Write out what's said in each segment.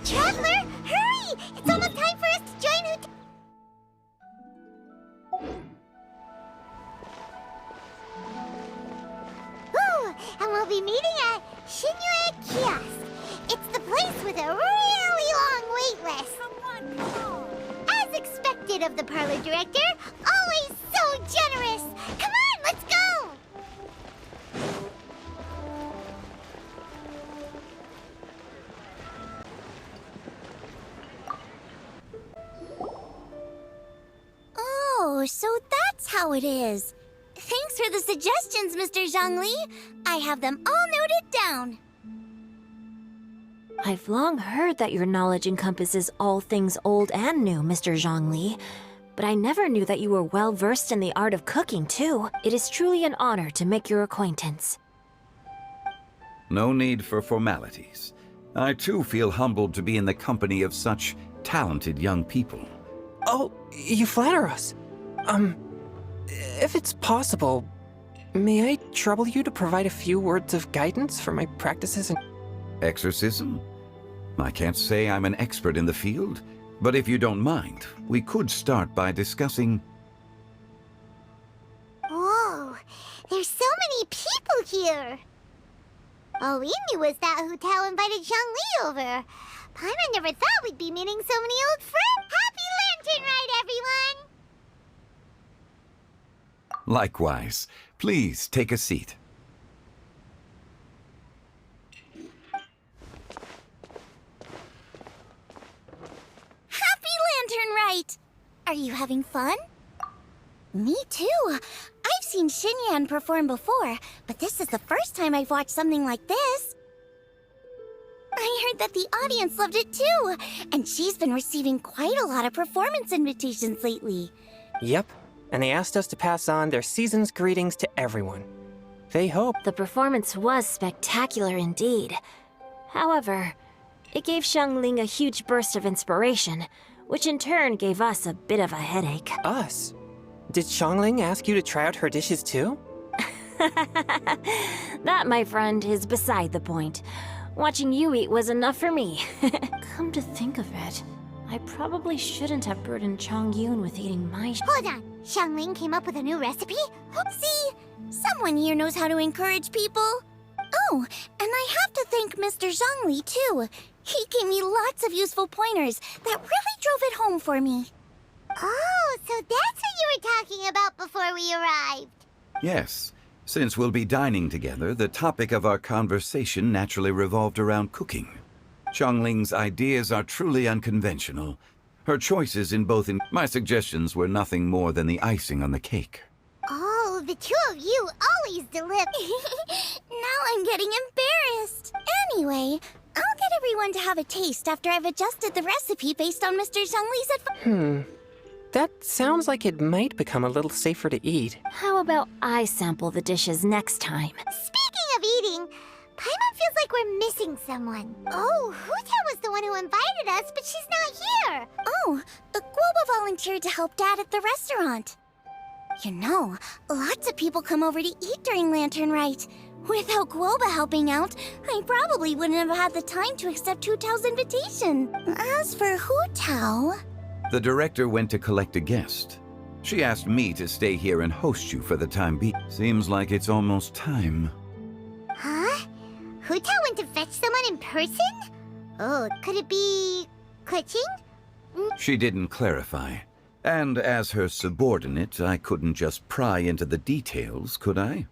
Traveler, hurry! It's almost time for us to join Ooh, and we'll be meeting at Shinue Kiosk. It's the place with a really long wait list. As expected of the parlor director, always so generous. Come on, let's go! Oh, so that's how it is. Thanks for the suggestions, Mr. Zhongli. I have them all noted down. I've long heard that your knowledge encompasses all things old and new, Mr. Zhongli. But I never knew that you were well versed in the art of cooking, too. It is truly an honor to make your acquaintance. No need for formalities. I too feel humbled to be in the company of such talented young people. Oh, you flatter us. If it's possible, may I trouble you to provide a few words of guidance for my practices in... Exorcism? I can't say I'm an expert in the field, but if you don't mind, we could start by discussing... Whoa, there's so many people here. All we knew was that Hu Tao invited Zhongli over. Paimon never thought we'd be meeting so many old friends. Happy Lantern Ride, everyone! Likewise. Please take a seat. Happy Lantern Rite! Are you having fun? Me too. I've seen Xinyan perform before, but this is the first time I've watched something like this. I heard that the audience loved it too, and she's been receiving quite a lot of performance invitations lately. Yep, and they asked us to pass on their season's greetings to everyone. They hope... The performance was spectacular indeed. However, it gave Xiangling a huge burst of inspiration, which in turn gave us a bit of a headache. Us? Did Xiangling ask you to try out her dishes too? That, my friend, is beside the point. Watching you eat was enough for me. Come to think of it, I probably shouldn't have burdened Chongyun with eating my... Hold on, Xiangling came up with a new recipe? See, someone here knows how to encourage people. Oh, and I have to thank Mr. Zhongli too. He gave me lots of useful pointers that really drove it home for me. Oh, so that's what you were talking about before we arrived. Yes. Since we'll be dining together, the topic of our conversation naturally revolved around cooking. Xiangling's ideas are truly unconventional. Her choices in both my suggestions were nothing more than the icing on the cake. Oh, the two of you always deliver. Now I'm getting embarrassed. Anyway, I'll get everyone to have a taste after I've adjusted the recipe based on Mr. Zhongli's advice. That sounds like it might become a little safer to eat. How about I sample the dishes next time? Speaking of eating, Paimon feels like we're missing someone. Oh, Hu Tao was the one who invited us, but she's not here. Oh, Guoba volunteered to help Dad at the restaurant. You know, lots of people come over to eat during Lantern Rite. Without Guoba helping out, I probably wouldn't have had the time to accept Hu Tao's invitation. As for Hu Tao... The director went to collect a guest. She asked me to stay here and host you for the time being. Seems like it's almost time. Huh? Hu Tao went to fetch someone in person? Oh, could it be... Keqing? She didn't clarify. And as her subordinate, I couldn't just pry into the details, could I?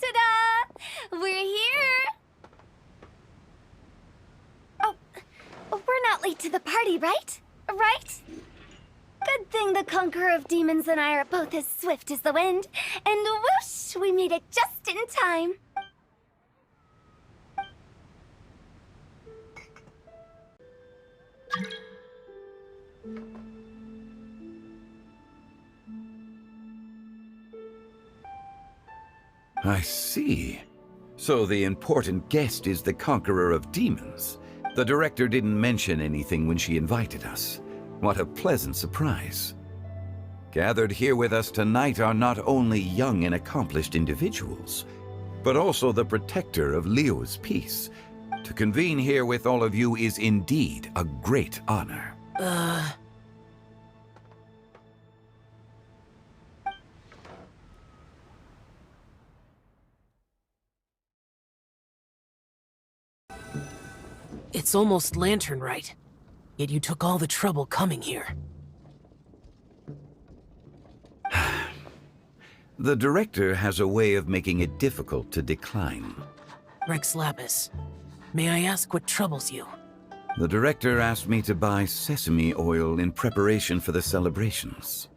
Ta-da! We're here! We're not late to the party, right? Right? Good thing the Conqueror of Demons and I are both as swift as the wind. And whoosh, we made it just in time. I see. So the important guest is the Conqueror of Demons. The director didn't mention anything when she invited us. What a pleasant surprise. Gathered here with us tonight are not only young and accomplished individuals, but also the protector of Liu's peace. To convene here with all of you is indeed a great honor. It's almost lantern right. Yet you took all the trouble coming here. The director has a way of making it difficult to decline. Rex Lapis, may I ask what troubles you? The director asked me to buy sesame oil in preparation for the celebrations.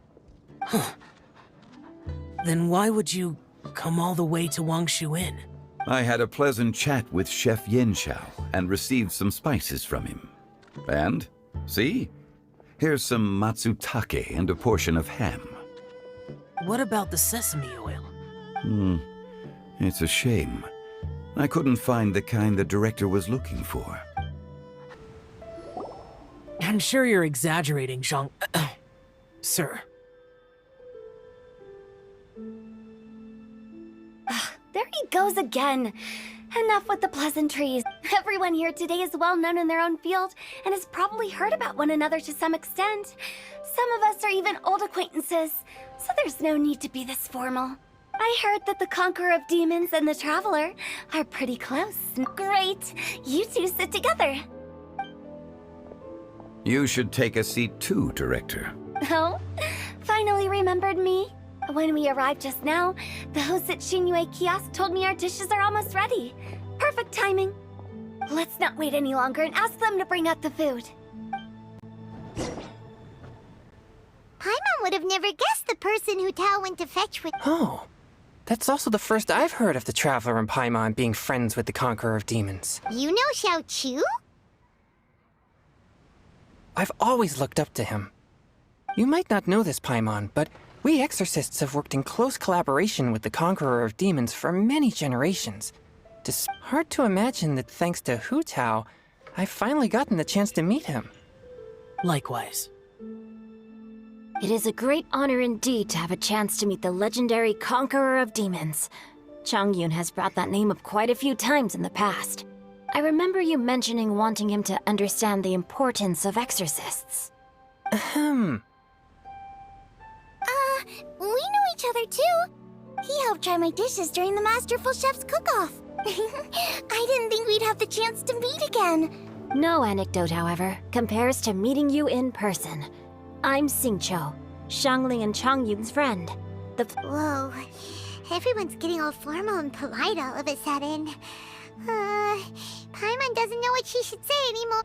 Then why would you come all the way to Wangshu Inn? I had a pleasant chat with Chef Yenshao and received some spices from him. And, see? Here's some matsutake and a portion of ham. What about the sesame oil? It's a shame. I couldn't find the kind the director was looking for. I'm sure you're exaggerating, Zhang... Sir. There he goes again. Enough with the pleasantries. Everyone here today is well known in their own field and has probably heard about one another to some extent. Some of us are even old acquaintances, so there's no need to be this formal. I heard that the Conqueror of Demons and the Traveler are pretty close. Great! You two sit together. You should take a seat too, Director. Oh? Finally remembered me? When we arrived just now, the host at Xinyue Kiosk told me our dishes are almost ready. Perfect timing. Let's not wait any longer and ask them to bring out the food. Paimon would have never guessed the person who Tao went to fetch with. Oh, that's also the first I've heard of the Traveler and Paimon being friends with the Conqueror of Demons. You know Xiao Chu? I've always looked up to him. You might not know this, Paimon, but we exorcists have worked in close collaboration with the Conqueror of Demons for many generations. It's hard to imagine that thanks to Hu Tao, I've finally gotten the chance to meet him. Likewise. It is a great honor indeed to have a chance to meet the legendary Conqueror of Demons. Changyun has brought that name up quite a few times in the past. I remember you mentioning wanting him to understand the importance of exorcists. Ahem. We know each other too. He helped try my dishes during the Masterful Chef's cook-off. I didn't think we'd have the chance to meet again. No anecdote, however, compares to meeting you in person. I'm Xingqiu, Xiangling and Changyun's friend. Whoa, everyone's getting all formal and polite all of a sudden. Paimon doesn't know what she should say anymore.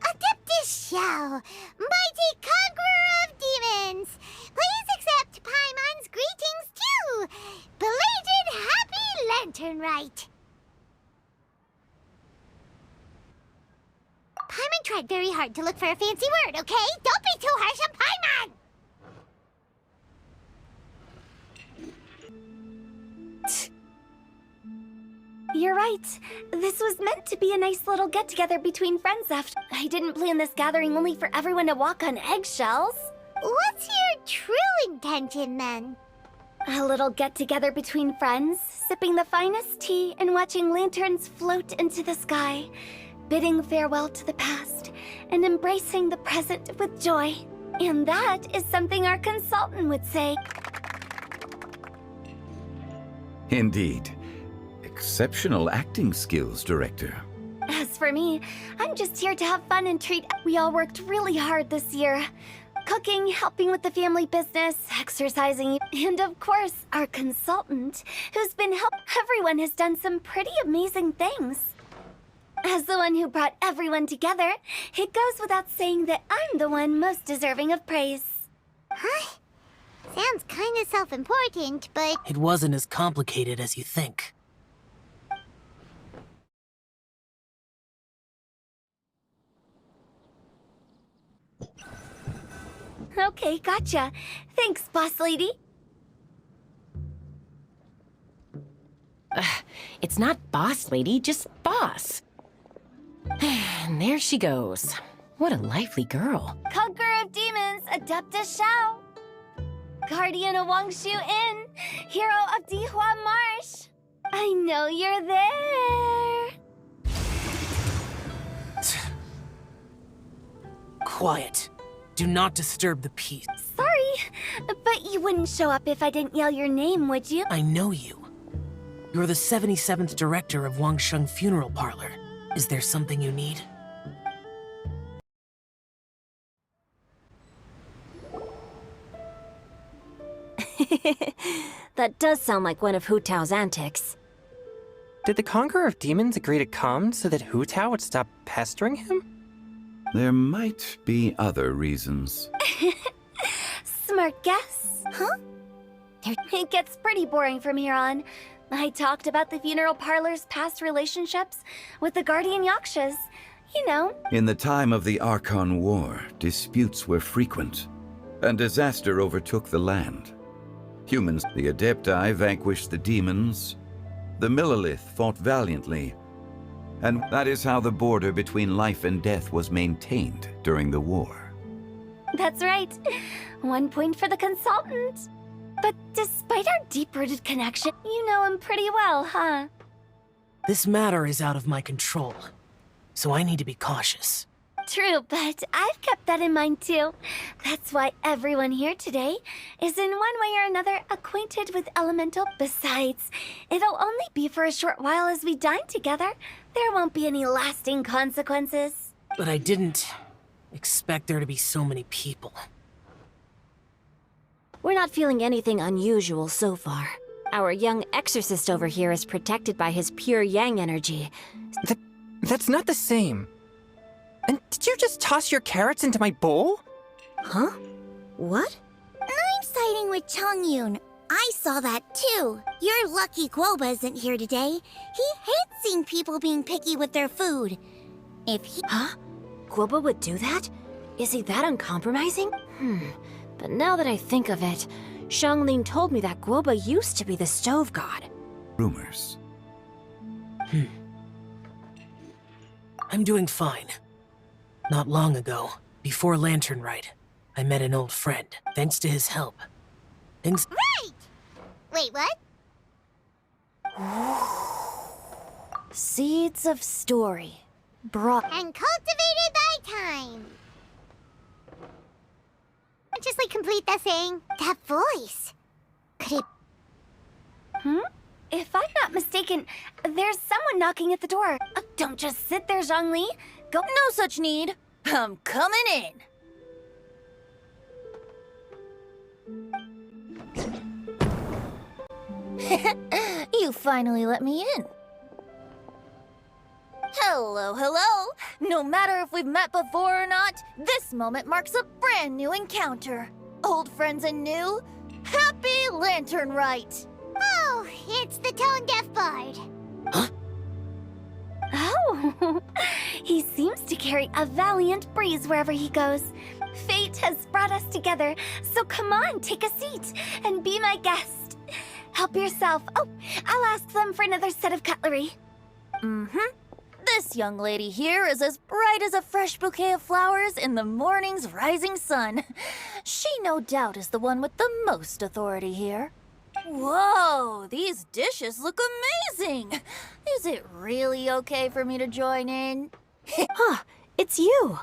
Adeptus Xiao, mighty conqueror of demons, please accept Paimon's greetings too. Belated Happy Lantern Rite. Paimon tried very hard to look for a fancy word, okay? Don't be too harsh on Paimon! You're right. This was meant to be a nice little get-together between friends after... I didn't plan this gathering only for everyone to walk on eggshells. What's your true intention, then? A little get-together between friends, sipping the finest tea and watching lanterns float into the sky, bidding farewell to the past, and embracing the present with joy. And that is something our consultant would say. Indeed. Exceptional acting skills, Director. As for me, I'm just here to have fun and treat... We all worked really hard this year. Cooking, helping with the family business, exercising, and of course, our consultant, who's been Everyone has done some pretty amazing things. As the one who brought everyone together, it goes without saying that I'm the one most deserving of praise. Huh? Sounds kind of self-important, but... It wasn't as complicated as you think. Okay, gotcha. Thanks, boss lady. It's not boss lady, just boss. And there she goes. What a lively girl. Conqueror of Demons, Adeptus Xiao. Guardian of Wangshu Inn, hero of Dihua Marsh. I know you're there. Quiet. Do not disturb the peace. Sorry, but you wouldn't show up if I didn't yell your name, would you? I know you. You're the 77th director of Wangsheng Funeral Parlor. Is there something you need? That does sound like one of Hu Tao's antics. Did the Conqueror of Demons agree to come so that Hu Tao would stop pestering him? There might be other reasons. Smart guess. Huh? It gets pretty boring from here on. I talked about the funeral parlor's past relationships with the Guardian Yakshas. You know. In the time of the Archon War, disputes were frequent, and disaster overtook the land. Humans, the Adepti, vanquished the demons. The Millelith fought valiantly, and that is how the border between life and death was maintained during the war. That's right. 1 point for the consultant. But despite our deep-rooted connection, you know him pretty well, huh? This matter is out of my control, so I need to be cautious. True, but I've kept that in mind too. That's why everyone here today is in one way or another acquainted with Elemental. Besides, it'll only be for a short while as we dine together. There won't be any lasting consequences. But I didn't expect there to be so many people. We're not feeling anything unusual so far. Our young exorcist over here is protected by his pure yang energy. That's not the same. And did you just toss your carrots into my bowl? Huh? What? I'm siding with Chongyun. I saw that too. You're lucky Guoba isn't here today. He hates seeing people being picky with their food. If he... Huh? Guoba would do that? Is he that uncompromising? But now that I think of it, Xiangling told me that Guoba used to be the stove god. Rumors. I'm doing fine. Not long ago, before Lantern Rite, I met an old friend. Thanks to his help, things... Right! Wait, what? Seeds of story. And cultivated by time. Just like complete that thing. That voice. Could it... If I'm not mistaken, there's someone knocking at the door. Don't just sit there, Zhongli. Go. No such need. I'm coming in. You finally let me in. Hello, hello. No matter if we've met before or not, this moment marks a brand new encounter. Old friends and new, happy Lantern Rite. Oh, it's the tone-deaf bard. Huh? Oh, he seems to carry a valiant breeze wherever he goes. Fate has brought us together, so come on, take a seat and be my guest. Help yourself. Oh, I'll ask them for another set of cutlery. This young lady here is as bright as a fresh bouquet of flowers in the morning's rising sun. She no doubt is the one with the most authority here. Whoa, these dishes look amazing! Is it really okay for me to join in? Huh, it's you.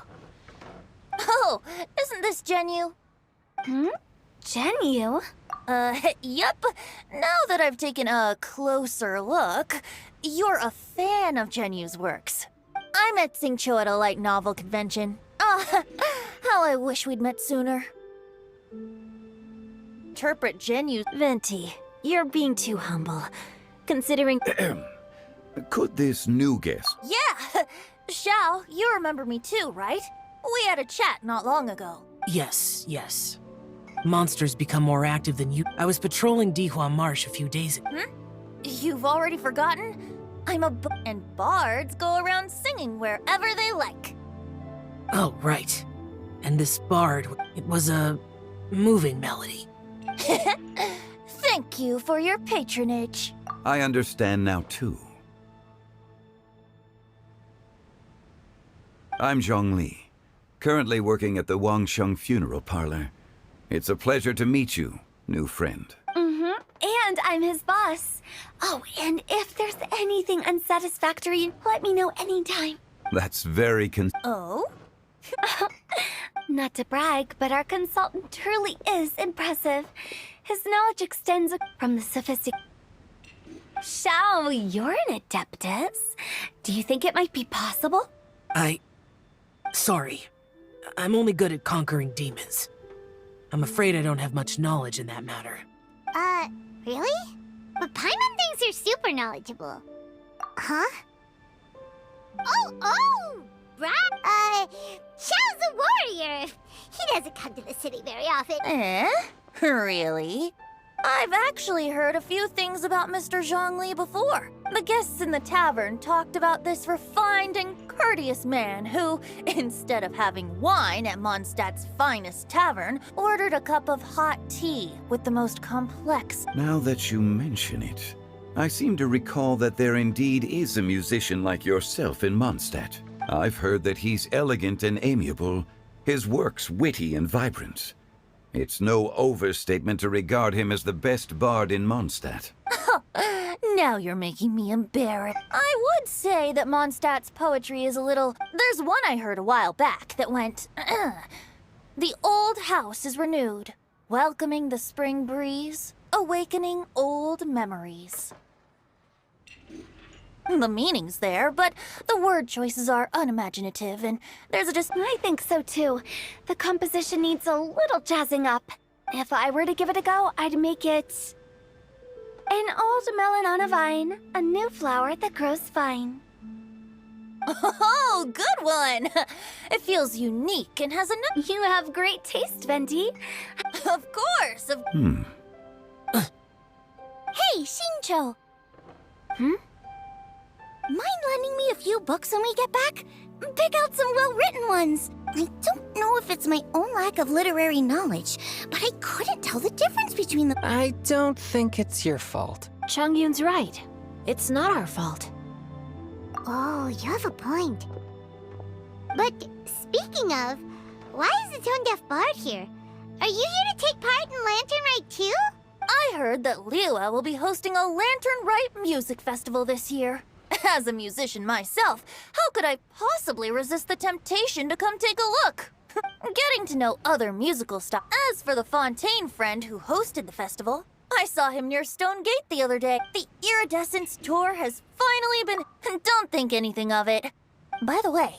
Oh, isn't this Genyu? Genyu? Yep. Now that I've taken a closer look, you're a fan of Genyu's works. I met Xingqiu at a light novel convention. Ah, how I wish we'd met sooner. Interpret Genyu. Venti, you're being too humble. Considering... Could this new guest... Yeah! Xiao, you remember me too, right? We had a chat not long ago. Yes, yes. Monsters become more active than you. I was patrolling Dihua Marsh a few days ago. You've already forgotten? I'm a and bards go around singing wherever they like. Oh, right. And this bard, it was a moving melody. Thank you for your patronage. I understand now, too. I'm Zhongli, currently working at the Wangsheng Funeral Parlor. It's a pleasure to meet you, new friend. And I'm his boss. Oh, and if there's anything unsatisfactory, let me know anytime. That's very Oh? Not to brag, but our consultant truly is impressive. His knowledge extends from the sophisticated. Shao, you're an adeptus. Do you think it might be possible? Sorry. I'm only good at conquering demons. I'm afraid I don't have much knowledge in that matter. Really? But Paimon thinks you're super knowledgeable. Huh? Oh! Right? Xiao's a warrior. He doesn't come to the city very often. Really? I've actually heard a few things about Mr. Zhongli before. The guests in the tavern talked about this refined and courteous man who, instead of having wine at Mondstadt's finest tavern, ordered a cup of hot tea with the most complex. Now that you mention it, I seem to recall that there indeed is a musician like yourself in Mondstadt. I've heard that he's elegant and amiable, his works witty and vibrant. It's no overstatement to regard him as the best bard in Mondstadt. Now you're making me embarrassed. I would say that Mondstadt's poetry is a little... There's one I heard a while back that went... The old house is renewed, welcoming the spring breeze, awakening old memories. The meaning's there, but the word choices are unimaginative, and there's a just... I think so too. The composition needs a little jazzing up. If I were to give it a go, I'd make it... An old melon on a vine, a new flower that grows fine. Oh, good one! It feels unique and has a... You have great taste, Venti. Of course! Hey, Xingqiu! Mind lending me a few books when we get back? Pick out some well-written ones. I don't know if it's my own lack of literary knowledge, but I couldn't tell the difference between the... I don't think it's your fault. Changyun's right. It's not our fault. Oh, you have a point. But speaking of, why is the tone-deaf bard here? Are you here to take part in Lantern Rite too? I heard that Liua will be hosting a Lantern Rite music festival this year. As a musician myself, how could I possibly resist the temptation to come take a look? Getting to know other musical stuff. As for the Fontaine friend who hosted the festival, I saw him near Stone Gate the other day. The Iridescence tour has finally been... Don't think anything of it. By the way,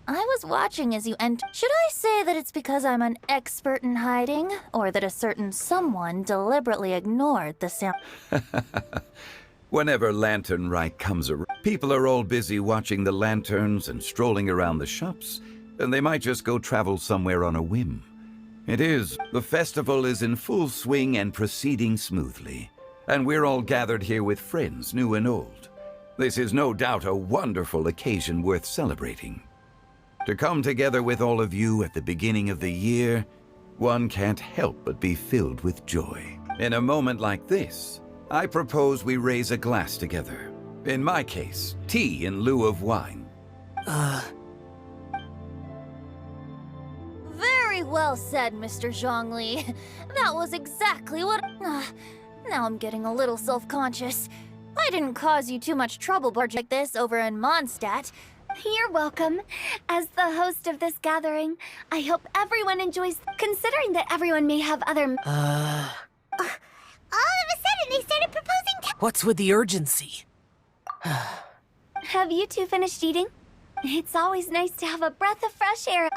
I was watching as you enter. Should I say that it's because I'm an expert in hiding, or that a certain someone deliberately ignored the sound? Whenever Lantern Rite comes around, people are all busy watching the lanterns and strolling around the shops, and they might just go travel somewhere on a whim. The festival is in full swing and proceeding smoothly, and we're all gathered here with friends, new and old. This is no doubt a wonderful occasion worth celebrating. To come together with all of you at the beginning of the year, one can't help but be filled with joy. In a moment like this, I propose we raise a glass together. In my case, tea in lieu of wine. Very well said, Mr. Zhongli. That was exactly what... now I'm getting a little self-conscious. I didn't cause you too much trouble barging like this over in Mondstadt. You're welcome. As the host of this gathering, I hope everyone enjoys... Considering that everyone may have other... All of a sudden, they started proposing... What's with the urgency? Have you two finished eating? It's always nice to have a breath of fresh air.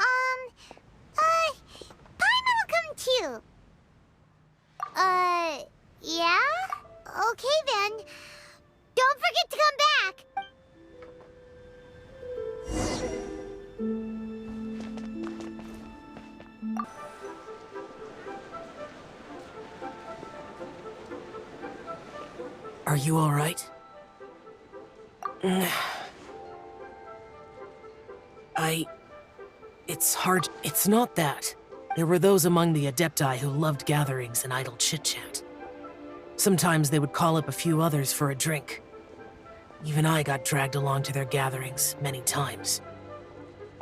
Paimon will come too. Yeah? Okay then. Don't forget to come back! Are you all right? It's hard. It's not that. There were those among the Adepti who loved gatherings and idle chit-chat. Sometimes they would call up a few others for a drink. Even I got dragged along to their gatherings many times.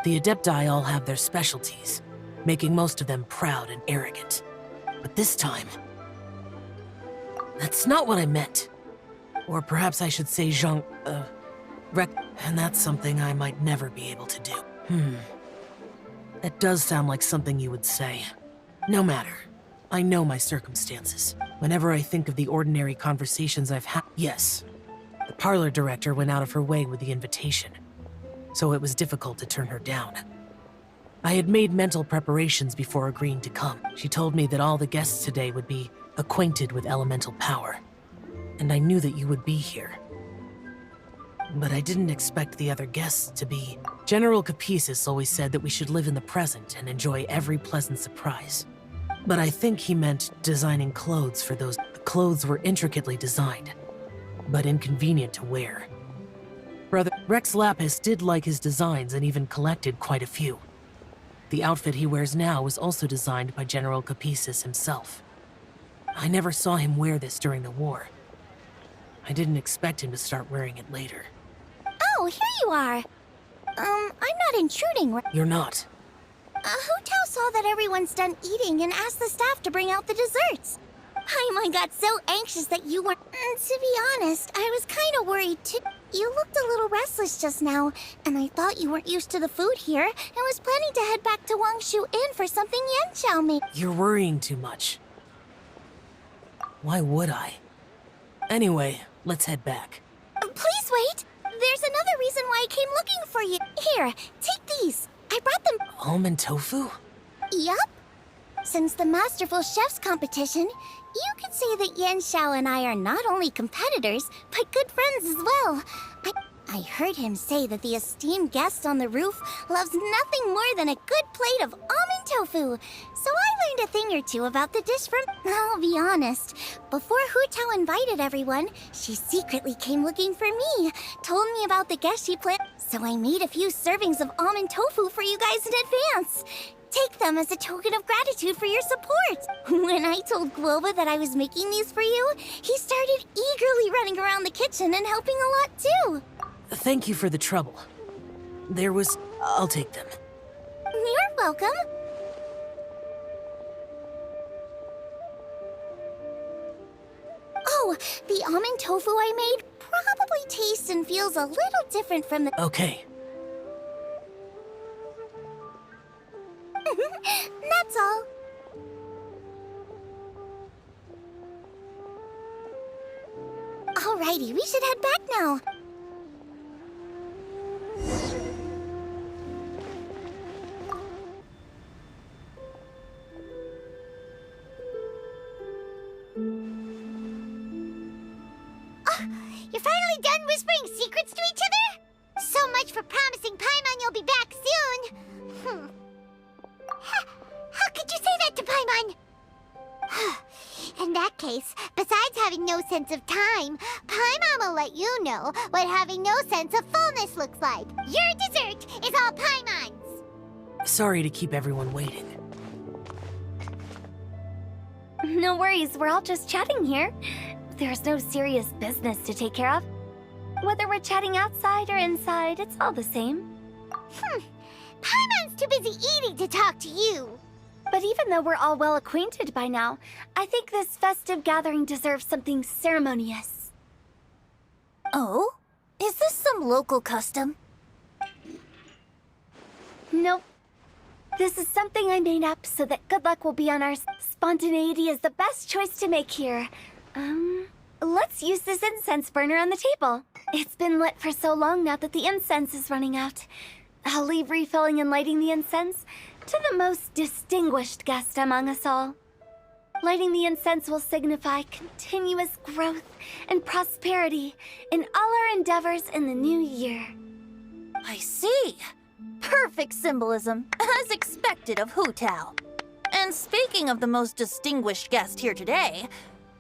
The Adepti all have their specialties, making most of them proud and arrogant. But this time... That's not what I meant. Or perhaps I should say and that's something I might never be able to do. That does sound like something you would say. No matter. I know my circumstances. Whenever I think of the ordinary conversations I've had, yes, the parlor director went out of her way with the invitation, so it was difficult to turn her down. I had made mental preparations before agreeing to come. She told me that all the guests today would be acquainted with elemental power, and I knew that you would be here. But I didn't expect the other guests to be. General Capices always said that we should live in the present and enjoy every pleasant surprise. But I think he meant designing clothes for those. The clothes were intricately designed, but inconvenient to wear. Brother Rex Lapis did like his designs and even collected quite a few. The outfit he wears now was also designed by General Capices himself. I never saw him wear this during the war. I didn't expect him to start wearing it later. Oh, here you are. I'm not intruding, right? You're not. Hu Tao saw that everyone's done eating and asked the staff to bring out the desserts. Paimon got so anxious that you weren't. To be honest, I was kind of worried too. You looked a little restless just now, and I thought you weren't used to the food here and was planning to head back to Wangshu Inn for something Yanxiao made. You're worrying too much. Why would I? Anyway, let's head back. Please wait. There's another reason why I came looking for you. Here, take these. I brought them. Almond tofu? Yup. Since the Masterful Chef's competition, you could say that Yanxiao and I are not only competitors, but good friends as well. I heard him say that the esteemed guest on the roof loves nothing more than a good plate of almond tofu. So I learned a thing or two about the dish from... I'll be honest. Before Hu Tao invited everyone, she secretly came looking for me, told me about the guest she planned. So I made a few servings of almond tofu for you guys in advance. Take them as a token of gratitude for your support. When I told Guoba that I was making these for you, he started eagerly running around the kitchen and helping a lot too. Thank you for the trouble. I'll take them. You're welcome. Oh, the almond tofu I made probably tastes and feels a little different from the... Okay. That's all. Alrighty, we should head back now. You're finally done whispering secrets to each other? So much for promising Paimon you'll be back soon. How could you say that to Paimon? In that case, besides having no sense of time, Paimon will let you know what having no sense of fullness looks like. Your dessert is all Paimon's. Sorry to keep everyone waiting. No worries, we're all just chatting here. There's no serious business to take care of. Whether we're chatting outside or inside, it's all the same. Paimon's too busy eating to talk to you. But even though we're all well acquainted by now, I think this festive gathering deserves something ceremonious. Oh? Is this some local custom? Nope. This is something I made up so that good luck will be on our... Spontaneity is the best choice to make here. Let's use this incense burner on the table. It's been lit for so long now that the incense is running out. I'll leave refilling and lighting the incense to the most distinguished guest among us all. Lighting the incense will signify continuous growth and prosperity in all our endeavors in the new year. I see. Perfect symbolism, as expected of Hu Tao. And speaking of the most distinguished guest here today,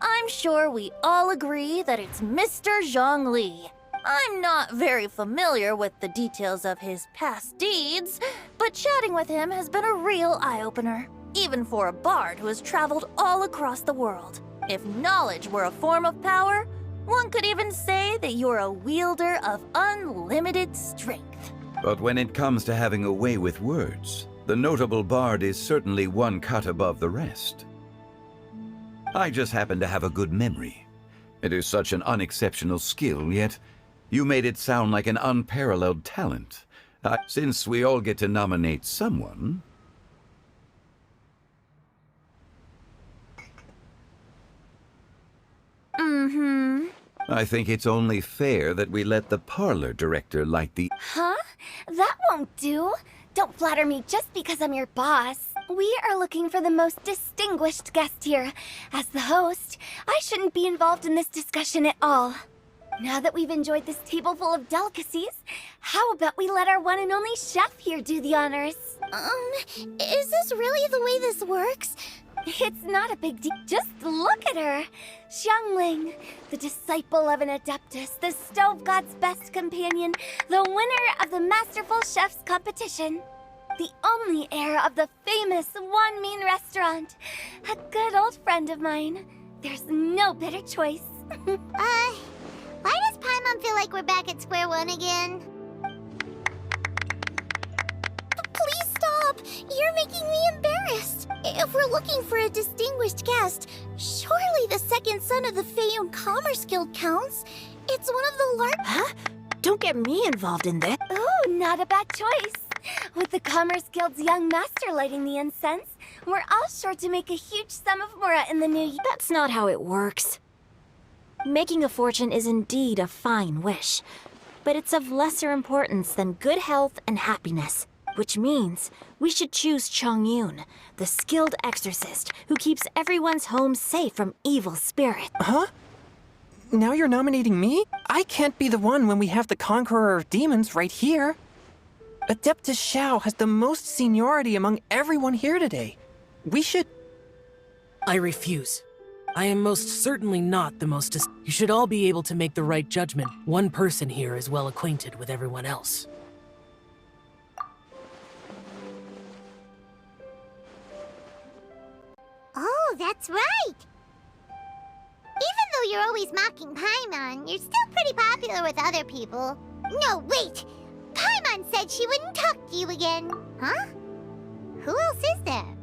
I'm sure we all agree that it's Mr. Zhongli. I'm not very familiar with the details of his past deeds, but chatting with him has been a real eye-opener, even for a bard who has traveled all across the world. If knowledge were a form of power, one could even say that you're a wielder of unlimited strength. But when it comes to having a way with words, the notable bard is certainly one cut above the rest. I just happen to have a good memory, It is such an unexceptional skill, yet you made it sound like an unparalleled talent. Since we all get to nominate someone... I think it's only fair that we let the parlor director light the... Huh? That won't do. Don't flatter me just because I'm your boss. We are looking for the most distinguished guest here. As the host, I shouldn't be involved in this discussion at all. Now that we've enjoyed this table full of delicacies, how about we let our one and only chef here do the honors? Is this really the way this works? It's not a big deal. Just look at her. Xiangling, the disciple of an adeptus, the stove god's best companion, the winner of the Masterful Chef's competition. The only heir of the famous One Mean restaurant. A good old friend of mine. There's no better choice. Why does Paimon feel like we're back at square one again? Please stop! You're making me embarrassed. If we're looking for a distinguished guest, surely the second son of the Feiyun Commerce Guild counts. It's one of the Huh? Don't get me involved in this. Ooh, not a bad choice. With the Commerce Guild's young master lighting the incense, we're all sure to make a huge sum of mora in the new year. That's not how it works. Making a fortune is indeed a fine wish, but it's of lesser importance than good health and happiness, which means we should choose Chongyun, the skilled exorcist who keeps everyone's home safe from evil spirits. Huh? Now you're nominating me? I can't be the one when we have the Conqueror of Demons right here. Adeptus Xiao has the most seniority among everyone here today. We should... I refuse. I am most certainly not the most... You should all be able to make the right judgment. One person here is well acquainted with everyone else. Oh, that's right! Even though you're always mocking Paimon, you're still pretty popular with other people. No, wait! Paimon said she wouldn't talk to you again. Huh? Who else is there?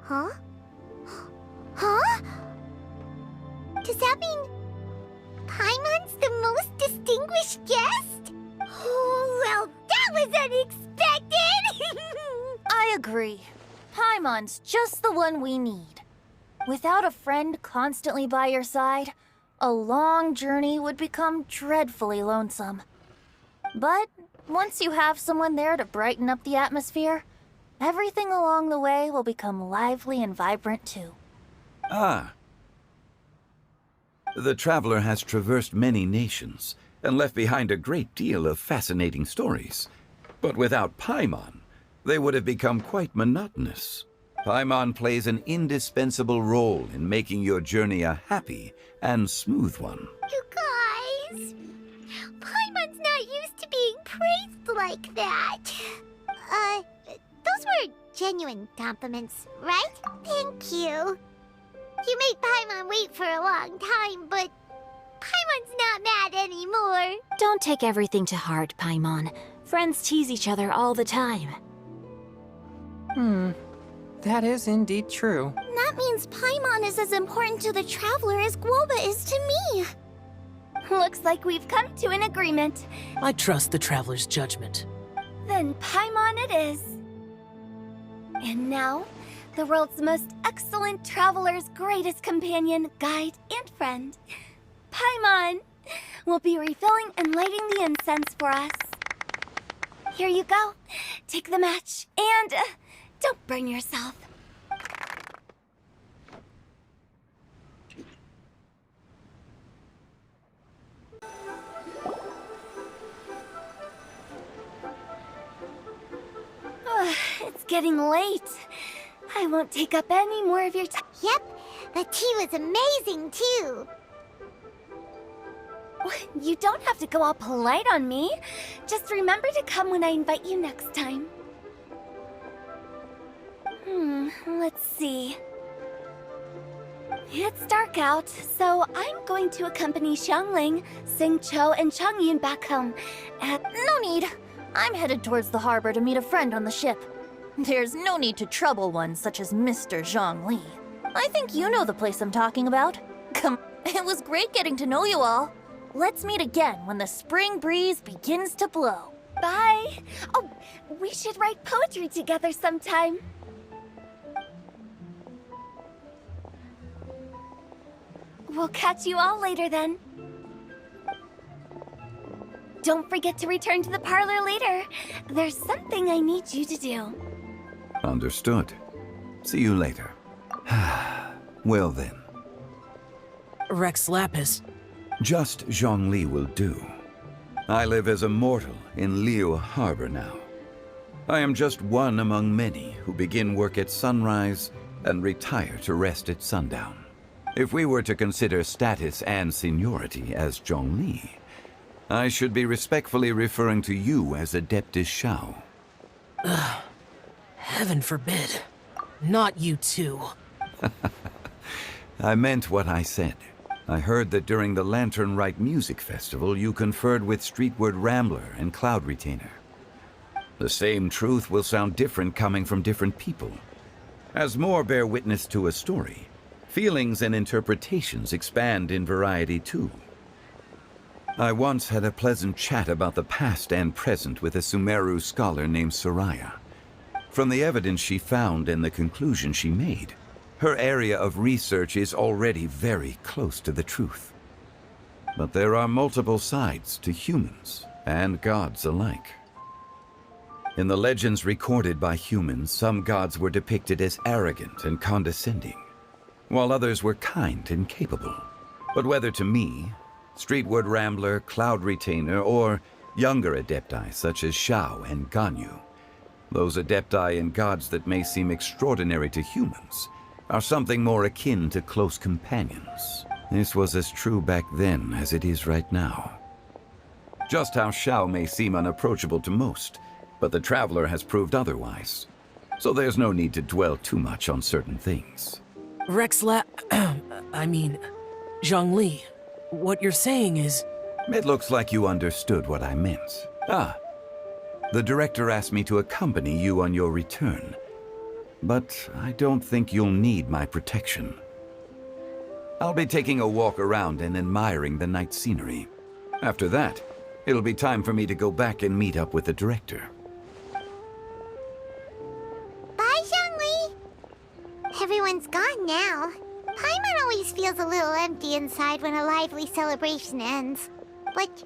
Huh? Huh? Does that mean Paimon's the most distinguished guest? Oh, well, that was unexpected! I agree. Paimon's just the one we need. Without a friend constantly by your side, a long journey would become dreadfully lonesome. But once you have someone there to brighten up the atmosphere, everything along the way will become lively and vibrant too. Ah. The traveler has traversed many nations and left behind a great deal of fascinating stories. But without Paimon, they would have become quite monotonous. Paimon plays an indispensable role in making your journey a happy and smooth one. You guys, Paimon's not used to being praised like that. Those were genuine compliments, right? Thank you. You made Paimon wait for a long time, but Paimon's not mad anymore. Don't take everything to heart, Paimon. Friends tease each other all the time. That is indeed true. That means Paimon is as important to the traveler as Guoba is to me. Looks like we've come to an agreement. I trust the traveler's judgment. Then Paimon it is. And now, the world's most excellent traveler's greatest companion, guide, and friend, Paimon, will be refilling and lighting the incense for us. Here you go. Take the match, and don't burn yourself. It's getting late. I won't take up any more of your time. Yep, the tea was amazing, too. You don't have to go all polite on me. Just remember to come when I invite you next time. Let's see. It's dark out, so I'm going to accompany Xiangling, Xingqiu, and Chongyun back home. No need. I'm headed towards the harbor to meet a friend on the ship. There's no need to trouble one such as Mr. Zhongli. I think you know the place I'm talking about. Come. It was great getting to know you all. Let's meet again when the spring breeze begins to blow. Bye. Oh, we should write poetry together sometime. We'll catch you all later then. Don't forget to return to the parlor later. There's something I need you to do. Understood. See you later. Well then. Rex Lapis. Just Zhongli will do. I live as a mortal in Liyue Harbor now. I am just one among many who begin work at sunrise and retire to rest at sundown. If we were to consider status and seniority as Zhongli, I should be respectfully referring to you as Adeptus Shao. Heaven forbid. Not you too. I meant what I said. I heard that during the Lantern Rite Music Festival, you conferred with Streetward Rambler and Cloud Retainer. The same truth will sound different coming from different people. As more bear witness to a story, feelings and interpretations expand in variety too. I once had a pleasant chat about the past and present with a Sumeru scholar named Soraya. From the evidence she found and the conclusion she made, her area of research is already very close to the truth. But there are multiple sides to humans and gods alike. In the legends recorded by humans, some gods were depicted as arrogant and condescending, while others were kind and capable. But whether to me, Streetward Rambler, Cloud Retainer, or younger adepti such as Shao and Ganyu, those adepti and gods that may seem extraordinary to humans are something more akin to close companions. This was as true back then as it is right now. Just how Shao may seem unapproachable to most, but the Traveler has proved otherwise. So there's no need to dwell too much on certain things. I mean, Zhongli, what you're saying is... It looks like you understood what I meant. The director asked me to accompany you on your return, but I don't think you'll need my protection. I'll be taking a walk around and admiring the night scenery. After that, it'll be time for me to go back and meet up with the director. Bye, Zhongli. Everyone's gone now. Paimon always feels a little empty inside when a lively celebration ends. But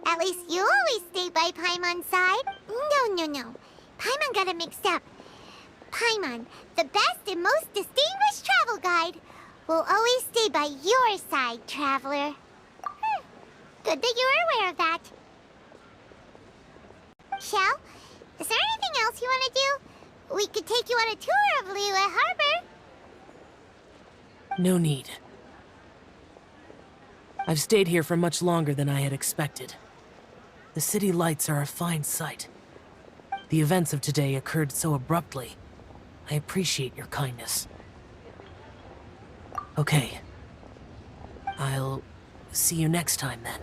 at least you always stay by Paimon's side. No. Paimon got it mixed up. Paimon, the best and most distinguished travel guide, will always stay by your side, Traveler. Good that you're aware of that. Shao, is there anything else you want to do? We could take you on a tour of Liyue Harbor. No need. I've stayed here for much longer than I had expected. The city lights are a fine sight. The events of today occurred so abruptly. I appreciate your kindness. Okay. I'll see you next time then.